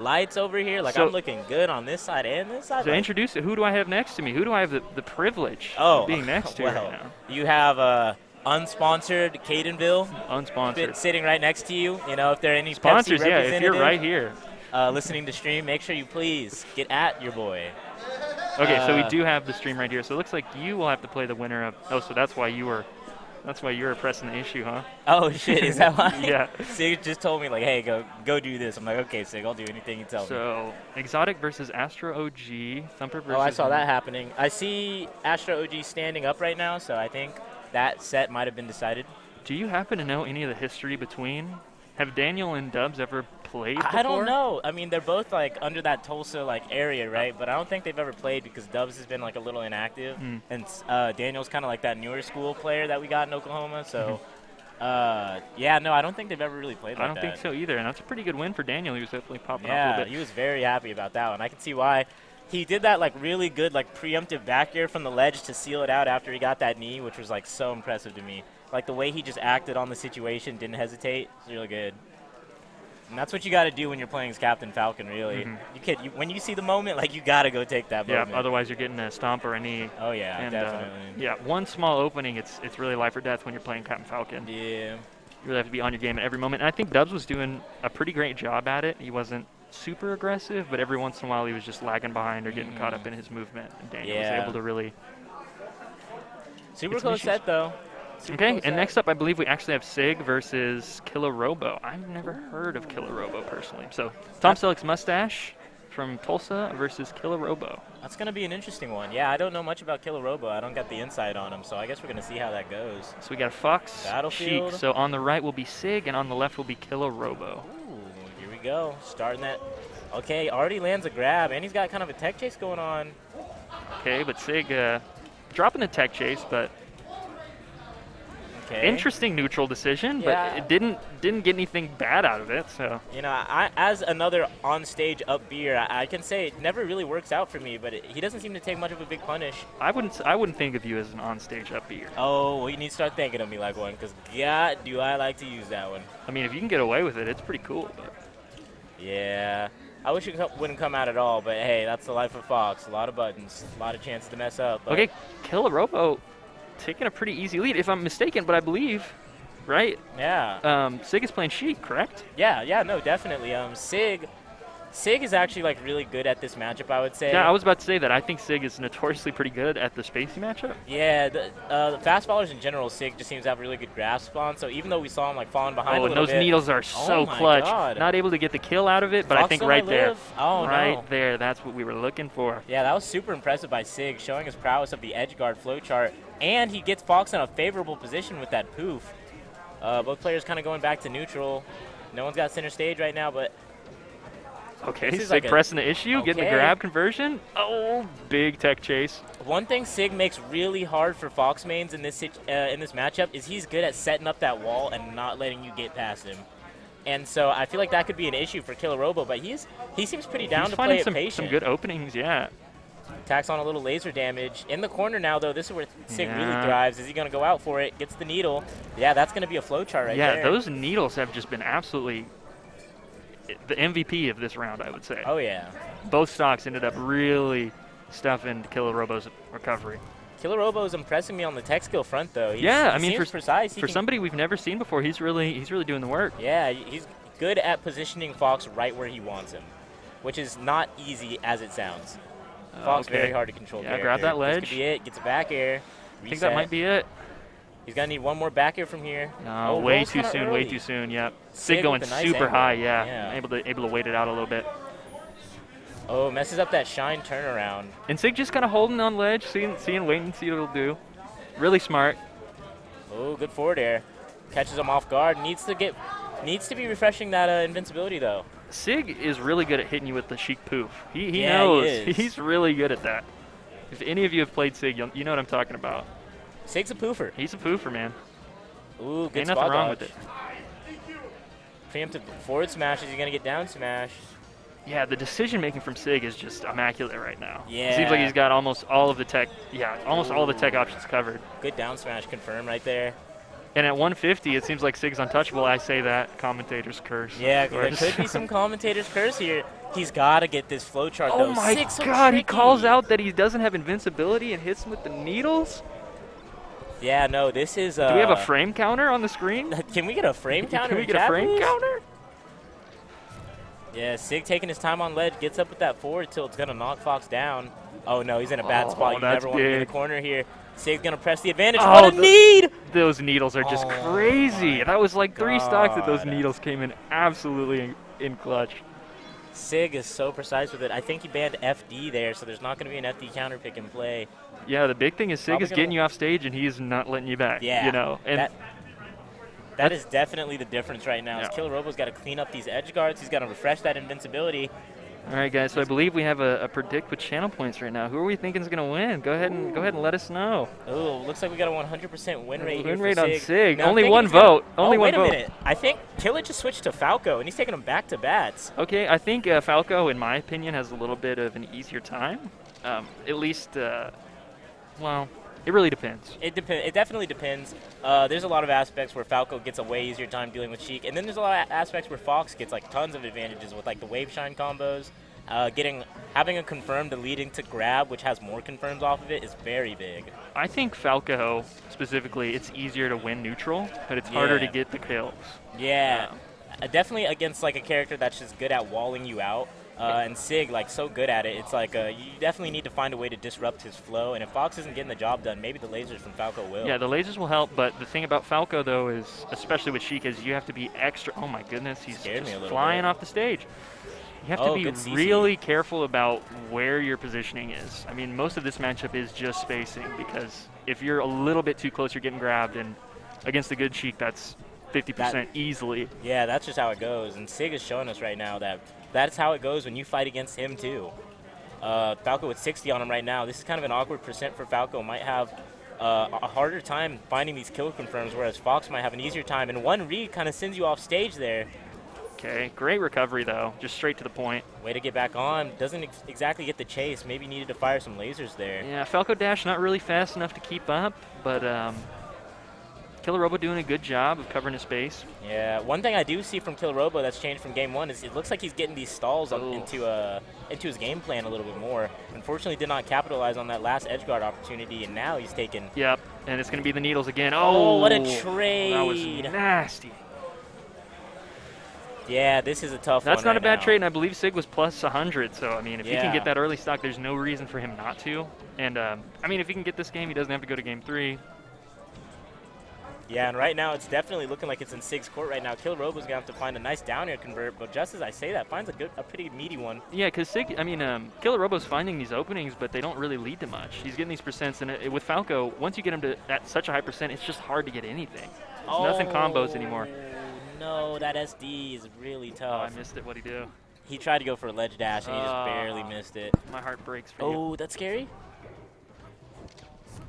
lights over here. Like, So- I'm looking good on this side and this side. So like, introduce it. Who do I have next to me? Who do I have the privilege oh, of being next to well, right now? you have unsponsored Cadenville Unsponsored. sitting right next to you. You know, if there are any Sponsors, Pepsi yeah, if you're representative, right here. listening to stream, make sure you please get at your boy. Okay, so we do have the stream right here. So it looks like you will have to play the winner of. Oh, so that's why you were pressing the issue, huh? Oh shit, is that why? Yeah. Sig just told me like, hey, go do this. I'm like, okay, Sig, I'll do anything you tell me. So Exotic versus Astro OG, Thumper versus. Oh, I saw that happening. I see Astro OG standing up right now, so I think that set might have been decided. Do you happen to know any of the history between? Have Daniel and Dubs ever played before? I don't know. I mean, they're both like under that Tulsa like area, right? But I don't think they've ever played because Dubs has been like a little inactive, and Daniel's kind of like that newer school player that we got in Oklahoma. So, yeah, no, I don't think they've ever really played like I don't that. think so either, and that's a pretty good win for Daniel. He was definitely popping off a Yeah, little bit. he was very happy about that one. I can see why. He did that like really good like preemptive back air from the ledge to seal it out after he got that knee, which was like so impressive to me. Like the way he just acted on the situation, didn't hesitate. It's really good. And that's what you got to do when you're playing as Captain Falcon, really. When you see the moment, like, you got to go take that moment. Yeah, otherwise you're getting a stomp or a knee. Oh, yeah, and, definitely. Yeah, one small opening, it's really life or death when you're playing Captain Falcon. Yeah. You really have to be on your game at every moment. And I think Dubs was doing a pretty great job at it. He wasn't super aggressive, but every once in a while he was just lagging behind or getting caught up in his movement. And Daniel was able to really... Super close set, though. Okay, and next up, I believe we actually have Sig versus Killarobo. I've never heard of Killarobo personally. So, Tom Selleck's Moustache from Tulsa versus Killarobo. That's going to be an interesting one. Yeah, I don't know much about Killarobo. I don't got the insight on him, so I guess we're going to see how that goes. So we got a Fox, Battlefield. Sheik. So on the right will be Sig, and on the left will be Killarobo. Ooh, here we go. Starting that. Okay, already lands a grab, and he's got kind of a tech chase going on. Okay, but Sig dropping the tech chase, but... Okay. Interesting neutral decision, but it didn't get anything bad out of it. So you know, as another on-stage up beer, I can say it never really works out for me. But he doesn't seem to take much of a big punish. I wouldn't think of you as an on-stage up beer. Oh, well, you need to start thinking of me like one, because God, do I like to use that one. I mean, if you can get away with it, it's pretty cool. But. Yeah, I wish it wouldn't come out at all. But hey, that's the life of Fox. A lot of buttons, a lot of chances to mess up. But. Okay, Killarobo taking a pretty easy lead, if I'm mistaken, but I believe, right? Yeah. Sig is playing Sheik, correct? Yeah, no, definitely. Sig is actually like really good at this matchup, I would say. Yeah, I was about to say that. I think Sig is notoriously pretty good at the spacey matchup. Yeah, the fast fallers in general, Sig just seems to have a really good grasp on. So even though we saw him like falling behind a and little those bit, needles are so clutch. God. Not able to get the kill out of it, but Fox I think still right might there, live. Oh, right there, that's what we were looking for. Yeah, that was super impressive by Sig, showing his prowess of the edge guard flowchart, and he gets Fox in a favorable position with that poof. Both players kind of going back to neutral. No one's got center stage right now, but. Okay, Sig like pressing the issue, getting the grab conversion. Oh, big tech chase. One thing Sig makes really hard for Fox mains in this matchup is he's good at setting up that wall and not letting you get past him. And so I feel like that could be an issue for Killarobo, but he seems pretty down to play it patient. Some good openings, yeah. Tacks on a little laser damage. In the corner now, though, this is where Sig really thrives. Is he going to go out for it? Gets the needle. Yeah, that's going to be a flowchart right there. Yeah, those needles have just been absolutely the MVP of this round, I would say. Oh, yeah. Both stocks ended up really stuffing Killarobo's recovery. Killarobo is impressing me on the tech skill front, though. He seems precise. For somebody we've never seen before, he's really doing the work. Yeah, he's good at positioning Fox right where he wants him, which is not easy as it sounds. Fox very hard to control. Yeah, grab that ledge. This could be it. Gets a back air. Reset. I think that might be it. He's going to need one more back air from here. No, way too soon, yeah. Sig going super high, yeah. Able to wait it out a little bit. Oh, messes up that shine turnaround. And Sig just kind of holding on ledge, seeing, waiting and see what it'll do. Really smart. Oh, good forward air. Catches him off guard. Needs to be refreshing that invincibility, though. Sig is really good at hitting you with the Sheik poof. He knows. He's really good at that. If any of you have played Sig, you know what I'm talking about. Sig's a poofer. He's a poofer, man. Ooh, good Ain't spot nothing wrong dodge. with it. Preemptive forward smash. Is he going to get down smash? Yeah, the decision-making from Sig is just immaculate right now. Yeah. It seems like he's got almost all of the tech options covered. Good down smash confirmed right there. And at 150, it seems like Sig's untouchable. I say that. Commentator's curse. Yeah, there could be some commentator's curse here. He's got to get this flowchart, Oh though. my Sig's so God, he tricky. calls out that he doesn't have invincibility and hits him with the needles? Yeah, no, this is... Do we have a frame counter on the screen? Can we get a frame counter? Can we get a frame counter? Yeah, Sig taking his time on ledge, gets up with that forward tilt. It's going to knock Fox down. Oh, no, he's in a bad spot. You never want to be in the corner here. Sig's going to press the advantage. Oh, what a need! Those needles are just crazy. That was like 3 stocks that those needles came in absolutely in clutch. Sig is so precise with it. I think he banned FD there, so there's not going to be an FD counter pick and play. Yeah, the big thing is Sig is getting you off stage, and he's not letting you back. Yeah, you know, and that is definitely the difference right now. Yeah. Killarobo's got to clean up these edge guards. He's got to refresh that invincibility. All right, guys. So I believe we have a predict with channel points right now. Who are we thinking is going to win? Go ahead and let us know. Oh, looks like we got a 100% win rate. Win rate on Sig. Now, only one vote. Only one vote. Wait a minute. I think Killa just switched to Falco, and he's taking him back to bats. Okay, I think Falco, in my opinion, has a little bit of an easier time. At least, well, it really depends. It definitely depends. There's a lot of aspects where Falco gets a way easier time dealing with Sheik, and then there's a lot of aspects where Fox gets like tons of advantages with like the wave shine combos. Having a confirmed and leading to grab, which has more confirms off of it, is very big. I think Falco specifically, it's easier to win neutral, but it's harder to get the kills. Yeah, definitely against like a character that's just good at walling you out. And Sig, like, so good at it. It's like you definitely need to find a way to disrupt his flow. And if Fox isn't getting the job done, maybe the lasers from Falco will. Yeah, the lasers will help. But the thing about Falco, though, is, especially with Sheik, is you have to be extra. Oh, my goodness. He's just flying off the stage. You have to be really careful about where your positioning is. I mean, most of this matchup is just spacing because if you're a little bit too close, you're getting grabbed. And against a good Sheik, that's 50% easily. Yeah, that's just how it goes. And Sig is showing us right now that that's how it goes when you fight against him, too. Falco with 60 on him right now. This is kind of an awkward percent for Falco. Might have a harder time finding these kill confirms, whereas Fox might have an easier time. And one read kind of sends you off stage there. Okay, great recovery, though. Just straight to the point. Way to get back on. Doesn't exactly get the chase. Maybe needed to fire some lasers there. Yeah, Falco dash not really fast enough to keep up, but Killarobo doing a good job of covering his space. Yeah, one thing I do see from Killarobo that's changed from game 1 is it looks like he's getting these stalls into his game plan a little bit more. Unfortunately, did not capitalize on that last edge guard opportunity, and now he's taking... Yep, and it's going to be the needles again. Oh, what a trade! That was nasty. Yeah, this is a tough one. That's not a bad trade, and I believe Sig was plus 100. So, I mean, if he can get that early stock, there's no reason for him not to. And, I mean, if he can get this game, he doesn't have to go to game 3. Yeah, and right now it's definitely looking like it's in Sig's court right now. Killarobo's going to have to find a nice down air convert, but just as I say that, finds a pretty meaty one. Yeah, because Sig, I mean, Killarobo's finding these openings, but they don't really lead to much. He's getting these percents, and with Falco, once you get him to such a high percent, it's just hard to get anything. There's nothing combos anymore. No, that SD is really tough. Oh, I missed it. What'd he do? He tried to go for a ledge dash, and he just barely missed it. My heart breaks for you. Oh, that's scary.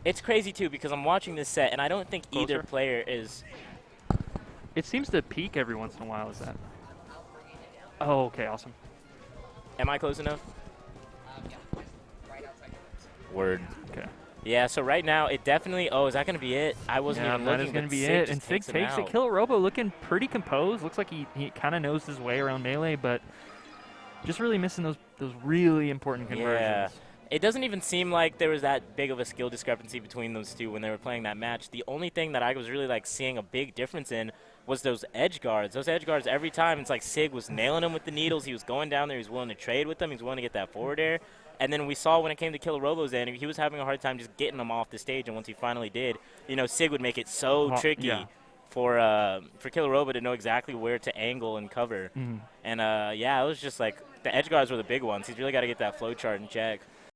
It's crazy, too, because I'm watching this set, and I don't think either player is... It seems to peak every once in a while, is that? Oh, okay, awesome. Am I close enough? Word. Okay. Yeah, so right now, it definitely... Oh, is that going to be it? I wasn't even looking. That is going to be it. And Sig takes it. Killarobo looking pretty composed. Looks like he kind of knows his way around melee, but just really missing those really important conversions. Yeah. It doesn't even seem like there was that big of a skill discrepancy between those two when they were playing that match. The only thing that I was really like seeing a big difference in was those edge guards. Those edge guards, every time, it's like Sig was nailing them with the needles. He was going down there. He was willing to trade with them. He was willing to get that forward air. And then we saw when it came to Killarobo's end, he was having a hard time just getting them off the stage. And once he finally did, you know, Sig would make it so tricky for Killarobo to know exactly where to angle and cover. And, yeah, it was just like the edge guards were the big ones. He's really got to get that flow chart in check.